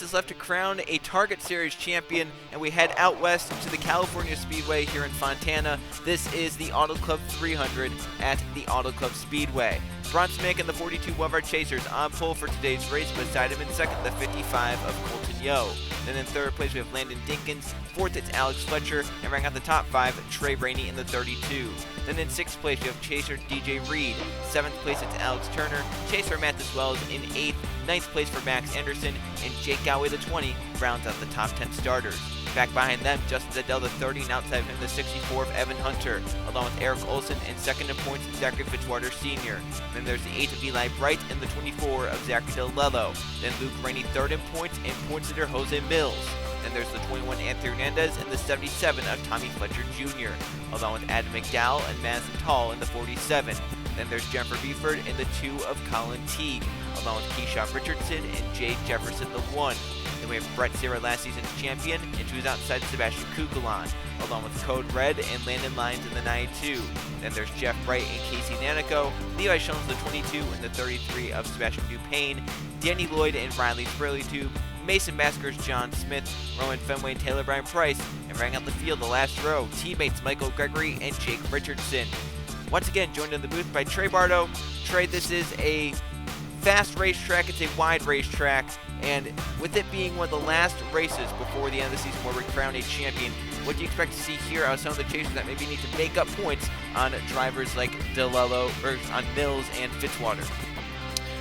races left to crown a Target Series champion, and we head out west to the California Speedway here in Fontana. This is the Auto Club 300 at the Auto Club Speedway. Ron Smick and the 42 Wildcard Chasers on pole for today's race, beside him in second, the 55 of Colton Yo. Then in third place we have Landon Dinkins, fourth it's Alex Fletcher, and rounding out the top five, Trey Rainey in the 32. Then in sixth place we have Chaser DJ Reed, seventh place it's Alex Turner, Chaser Matt as well as in eighth, ninth place for Max Anderson, and Jake Galway the 20 rounds out the top 10 starters. Back behind them, Justin Zadell the 30, and outside of him the 64 of Evan Hunter, along with Eric Olson, and second in points Zachary Fitzwater Sr. Then there's the 8 of Eli Bright and the 24 of Zachary DeLello. Then Luke Rainey third in points, and points leader Jose Mills. Then there's the 21 Anthony Hernandez and the 77 of Tommy Fletcher Jr., along with Adam McDowell and Madison Tall in the 47. Then there's Jennifer Beeford and the 2 of Colin Teague, along with Keyshawn Richardson and Jade Jefferson the 1. Then we have Brett Serra, last season's champion, and who's outside Sebastian Kukulon, along with Code Red and Landon Lyons in the 92. Then there's Jeff Bright and Casey Nanico, Levi Schoen's the 22 and the 33 of Sebastian Dupain, Danny Lloyd and Riley Tube, Mason Masker's John Smith, Roman Fenway and Taylor Bryan Price, and rounding out the field, the last row, teammates Michael Gregory and Jake Richardson. Once again, joined in the booth by Trey Bardo. Trey, this is a fast racetrack, it's a wide racetrack, and with it being one of the last races before the end of the season where we crown a champion, what do you expect to see here out of some of the chasers that maybe need to make up points on drivers like DeLello, or on Mills and Fitzwater?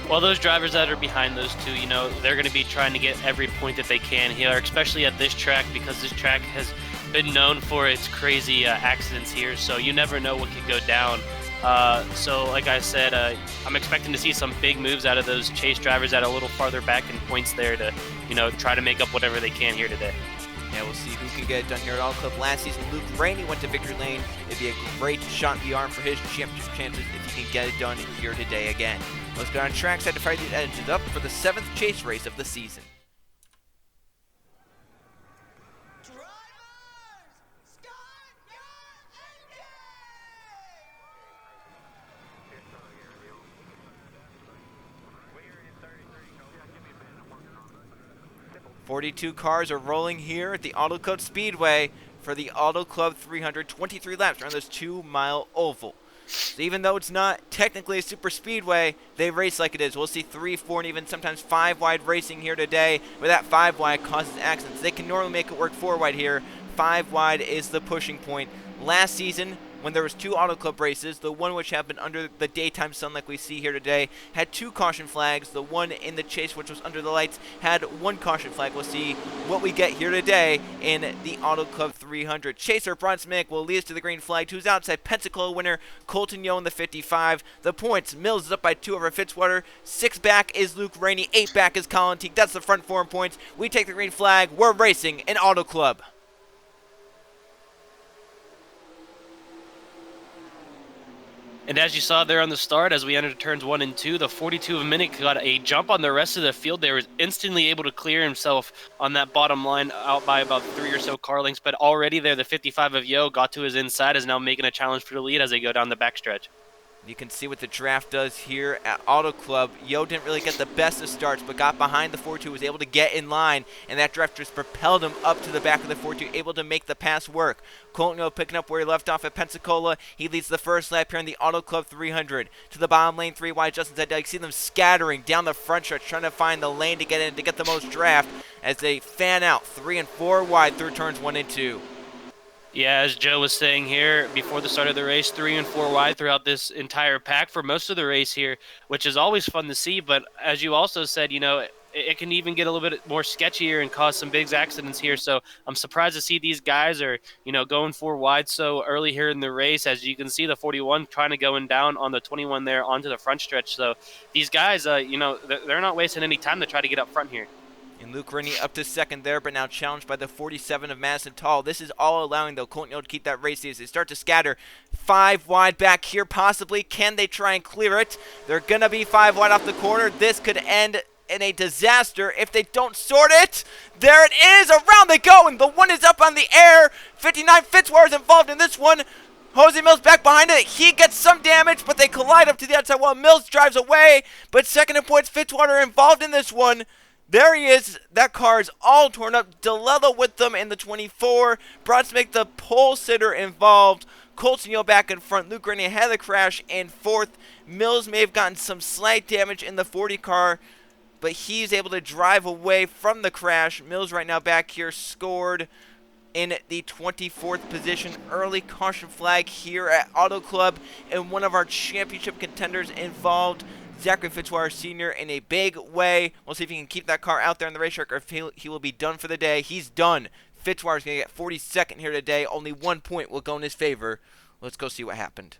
Well, those drivers that are behind those two, they're going to be trying to get every point that they can here, especially at this track, because this track has been known for its crazy accidents here, so you never know what could go down. So like I said, I'm expecting to see some big moves out of those chase drivers that are a little farther back in points there to, try to make up whatever they can here today. Yeah, we'll see who can get it done here at Auto Club. Last season, Luke Rainey went to victory lane. It'd be a great shot in the arm for his championship chances if he can get it done here today again. Let's go on trackside to fire these engines up for the 7th chase race of the season. Drivers, start your engine! 42 cars are rolling here at the Auto Club Speedway for the Auto Club 300, 23 laps around this 2-mile oval. So even though it's not technically a super speedway, they race like it is. We'll see 3, 4, and even sometimes 5 wide racing here today, where that 5 wide causes accidents. They can normally make it work 4 wide here. 5 wide is the pushing point. Last season, when there was 2 Auto Club races, the one which happened under the daytime sun like we see here today had 2 caution flags. The one in the chase, which was under the lights, had 1 caution flag. We'll see what we get here today in the Auto Club 300. Chaser Bron Smick will lead us to the green flag. Who's outside? Pensacola winner Colton Yo in the 55. The points, Mills is up by 2 over Fitzwater. 6 back is Luke Rainey. 8 back is Colin Teague. That's the front 4 in points. We take the green flag. We're racing in Auto Club. And as you saw there on the start, as we entered turns 1 and 2, the 42 of Minnick got a jump on the rest of the field. They were instantly able to clear himself on that bottom line out by about 3 or so car lengths. But already there, the 55 of Yo got to his inside, is now making a challenge for the lead as they go down the backstretch. You can see what the draft does here at Auto Club. Yo didn't really get the best of starts, but got behind the 42, was able to get in line, and that draft just propelled him up to the back of the 42, able to make the pass work. Colton Yo picking up where he left off at Pensacola. He leads the first lap here in the Auto Club 300. To the bottom lane, 3 wide, Justin Zadell. You can see them scattering down the front stretch, trying to find the lane to get in to get the most draft as they fan out 3 and 4 wide through turns 1 and 2. Yeah, as Joe was saying here before the start of the race, 3 and 4 wide throughout this entire pack for most of the race here, which is always fun to see. But as you also said, it can even get a little bit more sketchier and cause some big accidents here. So I'm surprised to see these guys are, going 4 wide so early here in the race. As you can see, the 41 trying to go down on the 21 there onto the front stretch. So these guys, they're not wasting any time to try to get up front here. And Luke Rainey up to second there, but now challenged by the 47 of Madison Tall. This is all allowing, though, Colton Yo to keep that race as they start to scatter. 5 wide back here, possibly. Can they try and clear it? They're going to be 5 wide off the corner. This could end in a disaster if they don't sort it. There it is. Around they go, and the one is up on the air. 59 Fitzwater is involved in this one. Jose Mills back behind it. He gets some damage, but they collide up to the outside while Mills drives away. But second in points, Fitzwater involved in this one. There he is. That car is all torn up. DeLello with them in the 24. Bronsmik, the pole sitter, involved. Colton Yo back in front. Luke Rennie had the crash in fourth. Mills may have gotten some slight damage in the 40 car, but he's able to drive away from the crash. Mills right now back here scored in the 24th position. Early caution flag here at Auto Club, and one of our championship contenders involved, Zachary Fitzwater Sr., in a big way. We'll see if he can keep that car out there in the racetrack or if he will be done for the day. He's done. Fitzwater's going to get 42nd here today. Only 1 point will go in his favor. Let's go see what happened.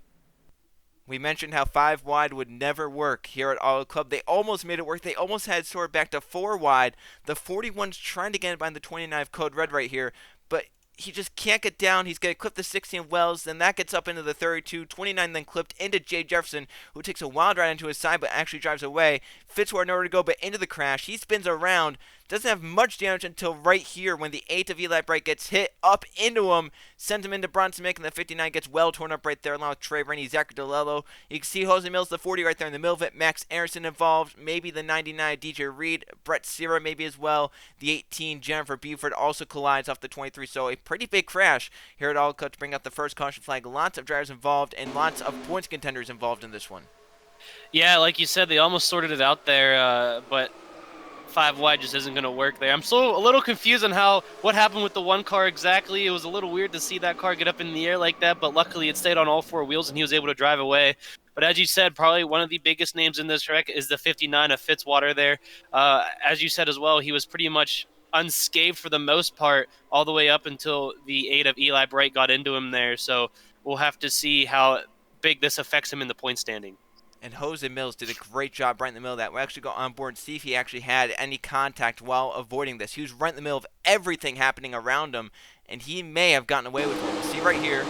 We mentioned how 5 wide would never work here at Auto Club. They almost made it work. They almost had Sword back to 4 wide. The 41's trying to get in behind the 29 code red right here, but he just can't get down. He's going to clip the 16 Wells, then that gets up into the 32. 29 then clipped into Jay Jefferson, who takes a wild ride into his side but actually drives away. Fitzwater nowhere to go but into the crash. He spins around, doesn't have much damage until right here when the 8 of Eli Bright gets hit up into him, sends him into Bronsmik, and the 59 gets well torn up right there along with Trey Rainey, Zachary DeLello. You can see Jose Mills, the 40 right there in the middle of it. Max Anderson involved, maybe the 99 DJ Reed, Brett Sierra maybe as well. The 18 Jennifer Buford also collides off the 23, so a pretty big crash here at Auto Club to bring out the first caution flag. Lots of drivers involved and lots of points contenders involved in this one. Yeah, like you said, they almost sorted it out there, but 5 wide just isn't going to work there. I'm still a little confused on what happened with the one car exactly. It was a little weird to see that car get up in the air like that, but luckily it stayed on all 4 wheels and he was able to drive away. But as you said, probably one of the biggest names in this wreck is the 59 of Fitzwater there. As you said as well, he was pretty much unscathed for the most part all the way up until the 8 of Eli Bright got into him there. So we'll have to see how big this affects him in the point standing. And Jose Mills did a great job right in the middle of that. We'll actually go on board and see if he actually had any contact while avoiding this. He was right in the middle of everything happening around him, and he may have gotten away with it. We'll see right here.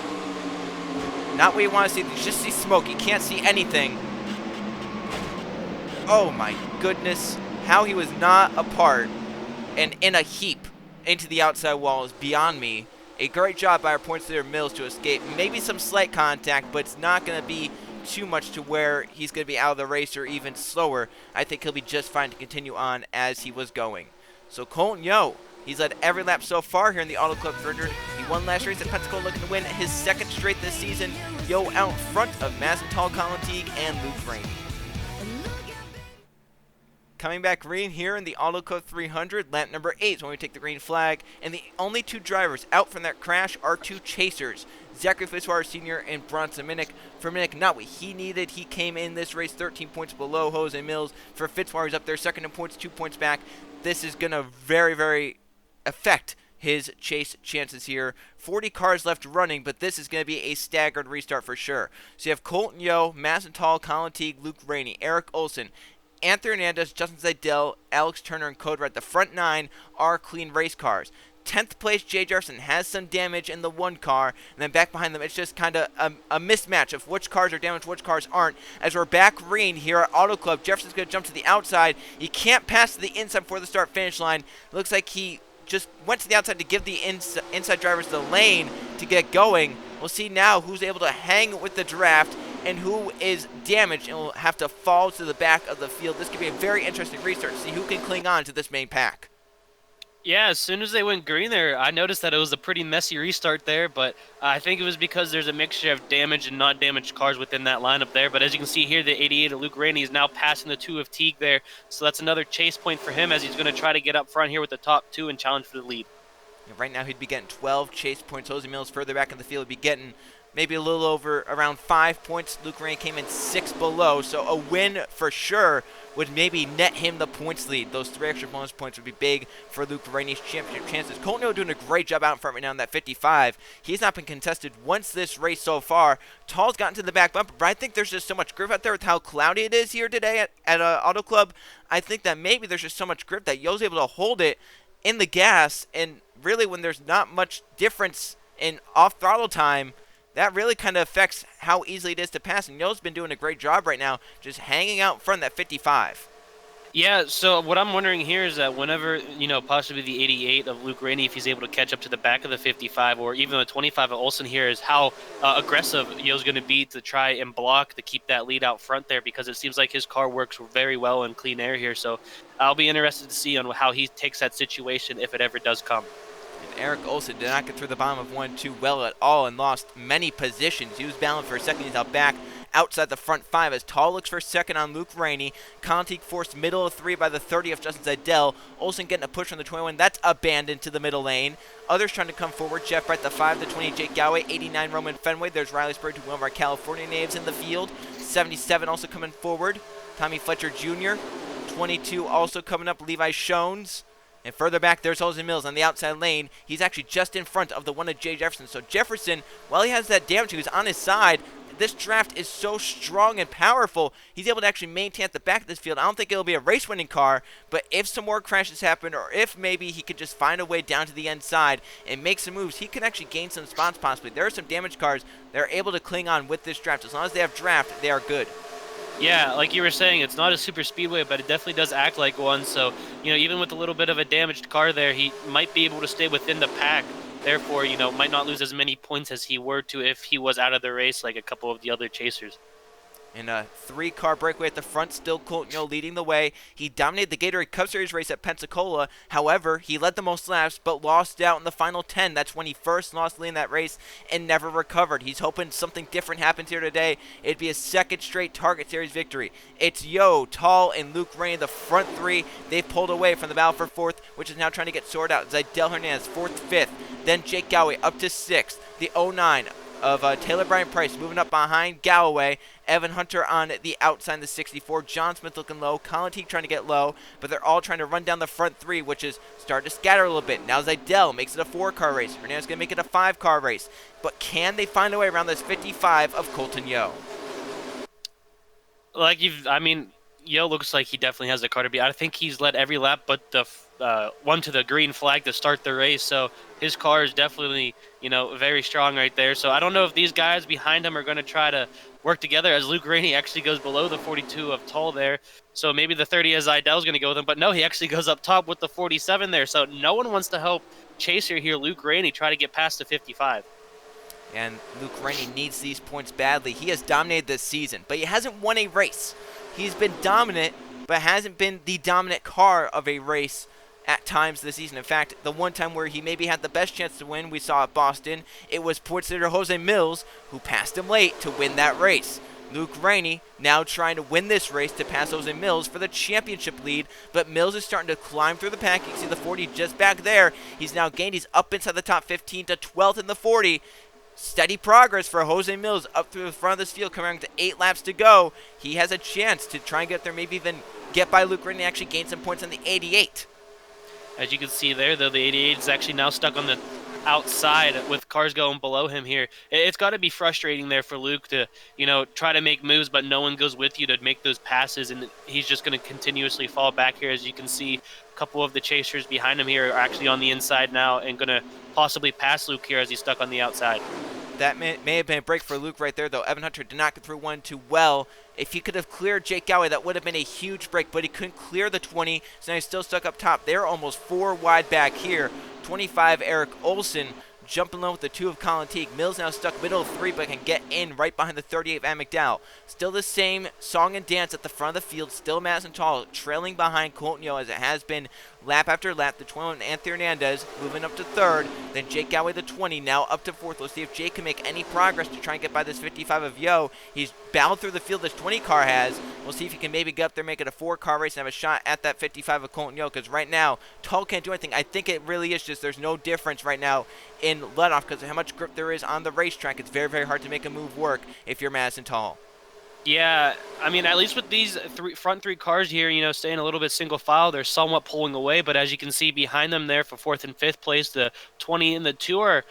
Not what you want to see. You just see smoke. You can't see anything. Oh my goodness. How he was not apart and in a heap into the outside wall is beyond me. A great job by our points leader Mills to escape. Maybe some slight contact, but it's not going to be too much to where he's going to be out of the race or even slower. I think he'll be just fine to continue on as he was going. So Colton Yo, he's led every lap so far here in the Auto Club 300. He won last race at Pensacola, looking to win his 2nd straight this season. Yo out in front of Massenthal, Colin Teague, and Luke Rainey. Coming back green here in the Auto Club 300, lap number 8 is when we take the green flag. And the only 2 drivers out from that crash are 2 chasers, Zachary Fitzwater Sr. and Bronson Minnick. For Minnick, not what he needed. He came in this race 13 points below Jose Mills. For Fitzwater, he's up there 2nd in points, 2 points back. This is going to very, very affect his chase chances here. 40 cars left running, but this is going to be a staggered restart for sure. So you have Colton Yo, Massenthal, Colin Teague, Luke Rainey, Eric Olson, Anthony Hernandez, Justin Zidell, Alex Turner, and Code Red. The front 9 are clean race cars. 10th place, Jay Jefferson has some damage in the 1 car, and then back behind them, it's just kind of a mismatch of which cars are damaged, which cars aren't. As we're back green here at Auto Club, Jefferson's going to jump to the outside. He can't pass to the inside before the start-finish line. Looks like he just went to the outside to give the inside drivers the lane to get going. We'll see now who's able to hang with the draft and who is damaged and will have to fall to the back of the field. This could be a very interesting restart to see who can cling on to this main pack. Yeah, as soon as they went green there, I noticed that it was a pretty messy restart there, but I think it was because there's a mixture of damaged and not damaged cars within that lineup there. But as you can see here, the 88 of Luke Rainey is now passing the 2 of Teague there, so that's another chase point for him as he's going to try to get up front here with the top 2 and challenge for the lead. Right now he'd be getting 12 chase points. Jose Mills further back in the field would be getting maybe a little over around 5 points. Luke Rainey came in 6 below, so a win for sure would maybe net him the points lead. Those 3 extra bonus points would be big for Luke Rainey's championship chances. Colton Hill doing a great job out in front right now in that 55. He's not been contested once this race so far. Tall's gotten to the back bumper, but I think there's just so much grip out there with how cloudy it is here today at Auto Club. I think that maybe there's just so much grip that Yo's able to hold it in the gas, and really when there's not much difference in off-throttle time, that really kind of affects how easily it is to pass. And Yo's been doing a great job right now just hanging out in front of that 55. Yeah, so what I'm wondering here is that whenever, possibly the 88 of Luke Rainey, if he's able to catch up to the back of the 55 or even the 25 of Olsen here, is how aggressive Yo's going to be to try and block to keep that lead out front there, because it seems like his car works very well in clean air here. So I'll be interested to see on how he takes that situation if it ever does come. And Eric Olsen did not get through the bottom of 1-2 well at all and lost many positions. He was battling for a second. He's out back outside the front 5 as Tall looks for second on Luke Rainey. Contique forced middle of 3 by the 30 of Justin Zidell. Olsen getting a push on the 21. That's abandoned to the middle lane. Others trying to come forward. Jeff Brett, the 5, the 20, Jake Galloway, 89, Roman Fenway. There's Riley Spurgeon, one of our California natives in the field. 77 also coming forward. Tommy Fletcher Jr. 22 also coming up, Levi Shones. And further back, there's Jose Mills on the outside lane. He's actually just in front of the one of Jay Jefferson. So Jefferson, while he has that damage, he's on his side. This draft is so strong and powerful. He's able to actually maintain at the back of this field. I don't think it'll be a race-winning car, but if some more crashes happen, or if maybe he could just find a way down to the end side and make some moves, he can actually gain some spots possibly. There are some damaged cars that are able to cling on with this draft. As long as they have draft, they are good. Yeah, like you were saying, it's not a super speedway, but it definitely does act like one. So, even with a little bit of a damaged car there, he might be able to stay within the pack. Therefore, might not lose as many points as he were to if he was out of the race like a couple of the other chasers. In a 3-car breakaway at the front, still Colton leading the way. He dominated the Gatorade Cup Series race at Pensacola. However, he led the most laps, but lost out in the final 10. That's when he first lost lead in that race and never recovered. He's hoping something different happens here today. It'd be a second straight Target Series victory. It's Yo, Tall, and Luke Rainey, the front 3. They've pulled away from the battle for 4th, which is now trying to get sorted out. Zidell Hernandez, 4th, 5th. Then Jake Galloway up to 6th. The 09 of Taylor Bryan Price moving up behind Galloway. Evan Hunter on the outside, the 64. John Smith looking low. Colin Teague trying to get low, but they're all trying to run down the front 3, which is starting to scatter a little bit. Now Zidell makes it a 4-car race. Hernandez going to make it a 5-car race. But can they find a way around this 55 of Colton Yo? Yo looks like he definitely has the car to beat. I think he's led every lap but the one to the green flag to start the race. So his car is definitely, very strong right there. So I don't know if these guys behind him are going to try to work together as Luke Rainey actually goes below the 42 of Tull there. So maybe the 30 as Zidell is going to go with him. But no, he actually goes up top with the 47 there. So no one wants to help Chaser here, Luke Rainey, try to get past the 55. And Luke Rainey needs these points badly. He has dominated this season, but he hasn't won a race. He's been dominant, but hasn't been the dominant car of a race at times this season. In fact, the one time where he maybe had the best chance to win, we saw at Boston, it was point leader Jose Mills who passed him late to win that race. Luke Rainey now trying to win this race to pass Jose Mills for the championship lead, but Mills is starting to climb through the pack. You can see the 40 just back there. He's now gained. He's up inside the top 15 to 12th in the 40. Steady progress for Jose Mills up through the front of this field, coming around to 8 laps to go. He has a chance to try and get there, maybe even get by Luke Rainey and actually gain some points on the 88. As you can see there, though, the 88 is actually now stuck on the outside with cars going below him here. It's got to be frustrating there for Luke to, try to make moves, but no one goes with you to make those passes, and he's just going to continuously fall back here. As you can see, a couple of the chasers behind him here are actually on the inside now and going to possibly pass Luke here as he's stuck on the outside. That may have been a break for Luke right there, though. Evan Hunter did not get through 1 too well. If he could have cleared Jake Galloway, that would have been a huge break, but he couldn't clear the 20, so now he's still stuck up top. They're almost 4 wide back here. 25, Eric Olsen jumping low with the 2 of Colin Teague. Mills now stuck middle of 3, but can get in right behind the 38 of Ann McDowell. Still the same song and dance at the front of the field. Still Madison Tall trailing behind Colton Yo as it has been lap after lap. The 21, Anthony Hernandez, moving up to 3rd. Then Jake Galloway, the 20, now up to 4th. Let's see if Jake can make any progress to try and get by this 55 of Yo. He's battled through the field this 20 car has. We'll see if he can maybe get up there, make it a 4-car race, and have a shot at that 55 of Colton Yo, because right now, Tall can't do anything. I think it really is just there's no difference right now in let-off because of how much grip there is on the racetrack. It's very, very hard to make a move work if you're Madison Tall. Yeah, at least with these front 3 cars here, staying a little bit single file, they're somewhat pulling away. But as you can see behind them there for 4th and 5th place, the 20 and the 2 are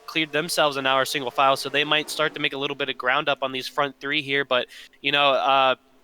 cleared themselves and now are single file. So they might start to make a little bit of ground up on these front 3 here. But,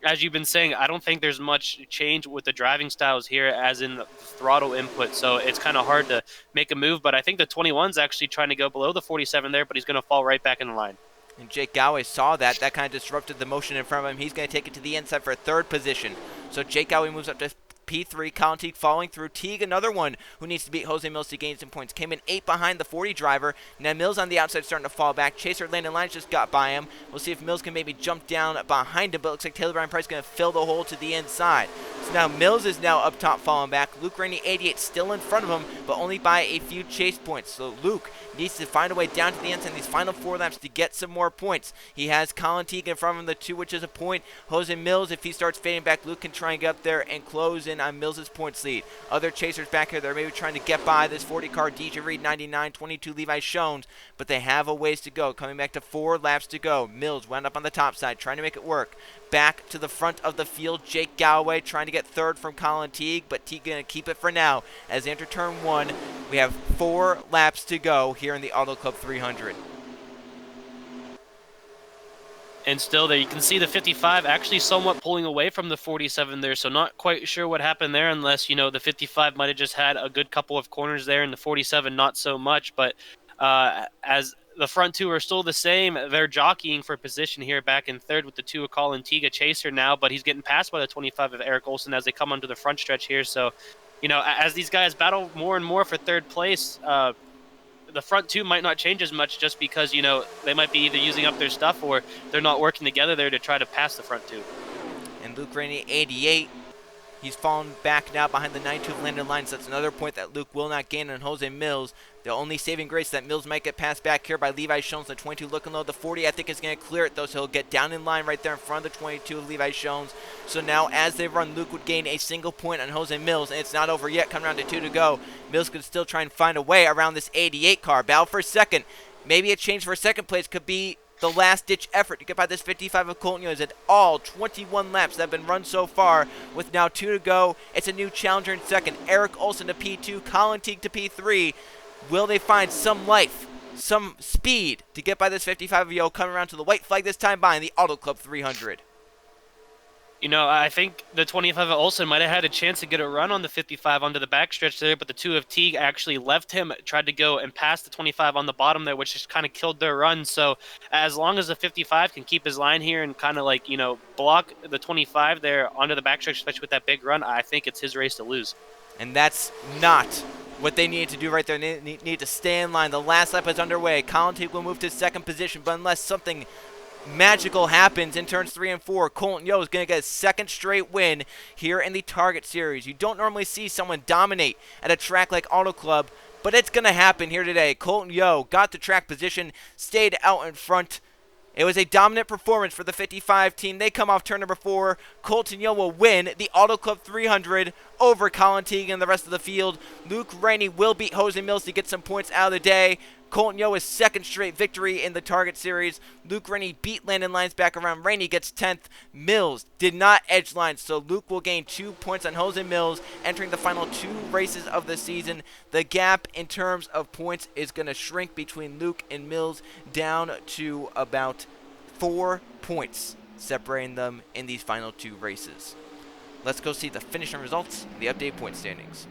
as you've been saying, I don't think there's much change with the driving styles here as in the throttle input. So it's kind of hard to make a move. But I think the 21's actually trying to go below the 47 there, but he's going to fall right back in the line. And Jake Galway saw that. That kind of disrupted the motion in front of him. He's going to take it to the inside for third position. So Jake Galway moves up to P3. Colin Teague following through. Teague, another one who needs to beat Jose Mills to gain some points. Came in 8 behind the 40 driver. Now Mills on the outside starting to fall back. Chaser Landon Lyons just got by him. We'll see if Mills can maybe jump down behind him, but it looks like Taylor Bryan Price going to fill the hole to the inside. So now Mills is now up top falling back. Luke Rainey, 88, still in front of him, but only by a few chase points. So Luke needs to find a way down to the inside in these final 4 laps to get some more points. He has Colin Teague in front of him, the 2, which is a point. Jose Mills, if he starts fading back, Luke can try and get up there and close in on Mills' points lead. Other chasers back here, they're maybe trying to get by this 40 car DJ Reed 99, 22 Levi Shones, but they have a ways to go. Coming back to 4 laps to go. Mills wound up on the top side, trying to make it work. Back to the front of the field, Jake Galloway trying to get third from Colin Teague, but Teague going to keep it for now. As they enter turn 1, we have 4 laps to go here in the Auto Club 300. And still there, you can see the 55 actually somewhat pulling away from the 47 there, so not quite sure what happened there unless, you know, the 55 might have just had a good couple of corners there and the 47 not so much. But as the front 2 are still the same, they're jockeying for position here back in third with the 2 of Colin Teague, a chaser now, but he's getting passed by the 25 of Eric Olson as they come onto the front stretch here. So, you know, as these guys battle more and more for third place, the front 2 might not change as much just because, you know, they might be either using up their stuff or they're not working together there to try to pass the front 2. And Luke Rainey, 88. He's fallen back now behind the 92 of Landon Lyons. That's another point that Luke will not gain on Jose Mills. The only saving grace that Mills might get passed back here by Levi Shones. The 22 looking low. The 40 I think is going to clear it though, so he'll get down in line right there in front of the 22 of Levi Shones. So now as they run, Luke would gain a single point on Jose Mills, and it's not over yet. Coming around to 2 to go. Mills could still try and find a way around this 88 car. Battle for second. Maybe a change for second place could be the last-ditch effort to get by this 55 of Colton Young. At all 21 laps that have been run so far, with now 2 to go. It's a new challenger in second. Eric Olson to P2, Colin Teague to P3. Will they find some life, some speed to get by this 55 of Yo, coming around to the white flag this time behind the Auto Club 300? You know, I think the 25 of Olsen might have had a chance to get a run on the 55 onto the backstretch there, but the 2 of Teague actually left him, tried to go and pass the 25 on the bottom there, which just kind of killed their run. So as long as the 55 can keep his line here and kind of like, you know, block the 25 there onto the backstretch, especially with that big run, I think it's his race to lose. And that's not what they need to do right there. They need to stay in line. The last lap is underway. Colin Teague will move to second position, but unless something magical happens in turns 3 and 4, Colton Yo is going to get a second straight win here in the Target Series. You don't normally see someone dominate at a track like Auto Club, but it's going to happen here today. Colton Yo got the track position, stayed out in front. It was a dominant performance for the 55 team. They come off turn number 4. Colton Yo will win the Auto Club 300 over Colin Teague and the rest of the field. Luke Rainey will beat Jose Mills to get some points out of the day. Colton Yo is second straight victory in the Target Series. Luke Rainey beat Landon Lyons back around. Rainey gets 10th. Mills did not edge lines, so Luke will gain 2 points on Jose Mills entering the final 2 races of the season. The gap in terms of points is going to shrink between Luke and Mills down to about 4 points, separating them in these final 2 races. Let's go see the finishing results and the updated point standings.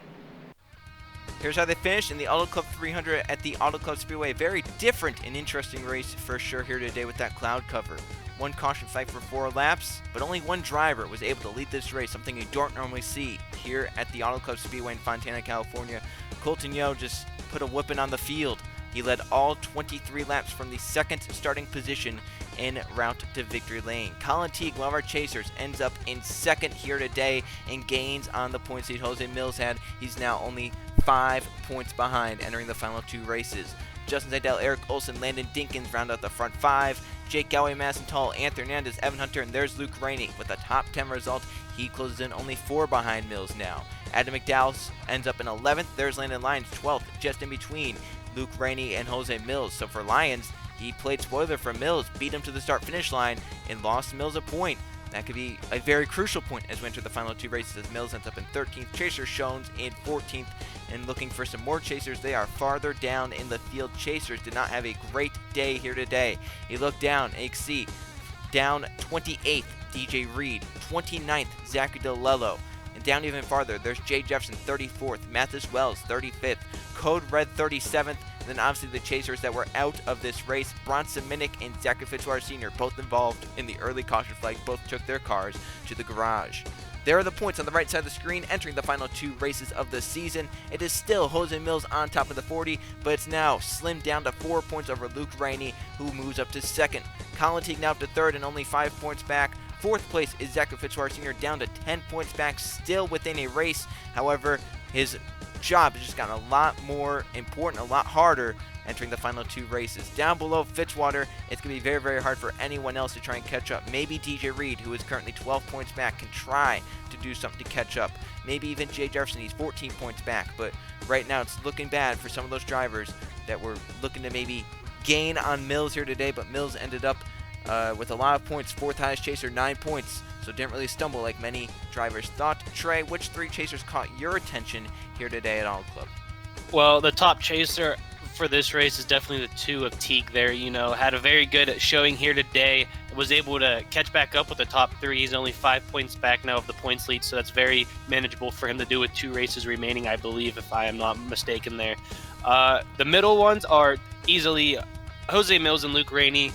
Here's how they finished in the Auto Club 300 at the Auto Club Speedway. Very different and interesting race for sure here today with that cloud cover. 1 caution fight for 4 laps, but only 1 driver was able to lead this race, something you don't normally see here at the Auto Club Speedway in Fontana, California. Colton Yo just put a whipping on the field. He led all 23 laps from the second starting position en route to victory lane. Colin Teague, one of our chasers, ends up in second here today and gains on the points lead Jose Mills had. He's now only 5 points behind entering the final 2 races. Justin Seidel, Eric Olson, Landon Dinkins round out the front 5. Jake Galloway, Madison Tall, Anthony Hernandez, Evan Hunter, and there's Luke Rainey. With a top 10 result, he closes in only 4 behind Mills now. Adam McDowell ends up in 11th. There's Landon Lyons, 12th, just in between Luke Rainey and Jose Mills. So for Lyons, he played spoiler for Mills, beat him to the start-finish line, and lost Mills a point. That could be a very crucial point as we enter the final 2 races, as Mills ends up in 13th, Chaser Shones in 14th, and looking for some more chasers. They are farther down in the field. Chasers did not have a great day here today. You look down and you can see down 28th, DJ Reed, 29th, Zachary DeLello, and down even farther, there's Jay Jefferson, 34th, Mathis Wells, 35th, Code Red, 37th, And then obviously the chasers that were out of this race, Bronson Minnick and Zachary Fitzwater Sr., both involved in the early caution flag, both took their cars to the garage. There are the points on the right side of the screen entering the final 2 races of the season. It is still Jose Mills on top of the 40, but it's now slimmed down to 4 points over Luke Rainey, who moves up to second. Colin Teague now up to third and only 5 points back. Fourth place is Zachary Fitzwater Sr. down to 10 points back, still within a race. However, his job has just gotten a lot more important, a lot harder entering the final 2 races. Down below Fitzwater, it's going to be very, very hard for anyone else to try and catch up. Maybe DJ Reed, who is currently 12 points back, can try to do something to catch up. Maybe even Jay Jefferson, he's 14 points back. But right now, it's looking bad for some of those drivers that were looking to maybe gain on Mills here today, but Mills ended up with a lot of points. 4th highest chaser, 9 points. So didn't really stumble like many drivers thought. Trey, which 3 chasers caught your attention here today at Auto Club? Well, the top chaser for this race is definitely the 2 of Teague there. Had a very good showing here today. Was able to catch back up with the top 3. He's only 5 points back now of the points lead, so that's very manageable for him to do with 2 races remaining, I believe, if I am not mistaken there. The middle ones are easily Jose Mills and Luke Rainey.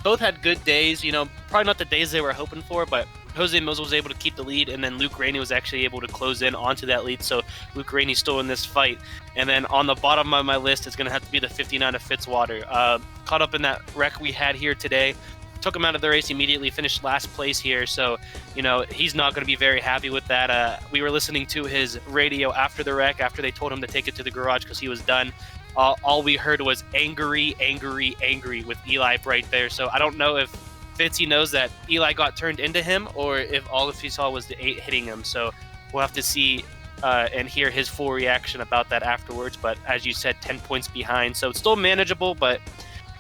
Both had good days, probably not the days they were hoping for, but Jose Mills was able to keep the lead, and then Luke Rainey was actually able to close in onto that lead, so Luke Rainey's still in this fight. And then on the bottom of my list is going to have to be the 59 of Fitzwater. Caught up in that wreck we had here today. Took him out of the race immediately, finished last place here, so, he's not going to be very happy with that. We were listening to his radio after the wreck, after they told him to take it to the garage because he was done. All we heard was angry, angry, angry with Eli right there, so I don't know if Fitzy knows that Eli got turned into him, or if all he saw was the 8 hitting him. So we'll have to see and hear his full reaction about that afterwards. But as you said, 10 points behind. So it's still manageable, but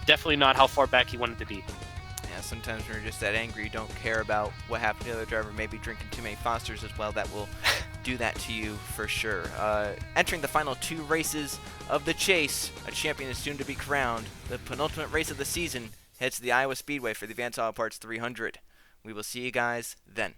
definitely not how far back he wanted to be. Yeah, sometimes when you're just that angry, you don't care about what happened to the other driver. Maybe drinking too many Fosters as well. That will do that to you for sure. Entering the final 2 races of the chase, a champion is soon to be crowned. The penultimate race of the season heads to the Iowa Speedway for the Advanced Auto Parts 300. We will see you guys then.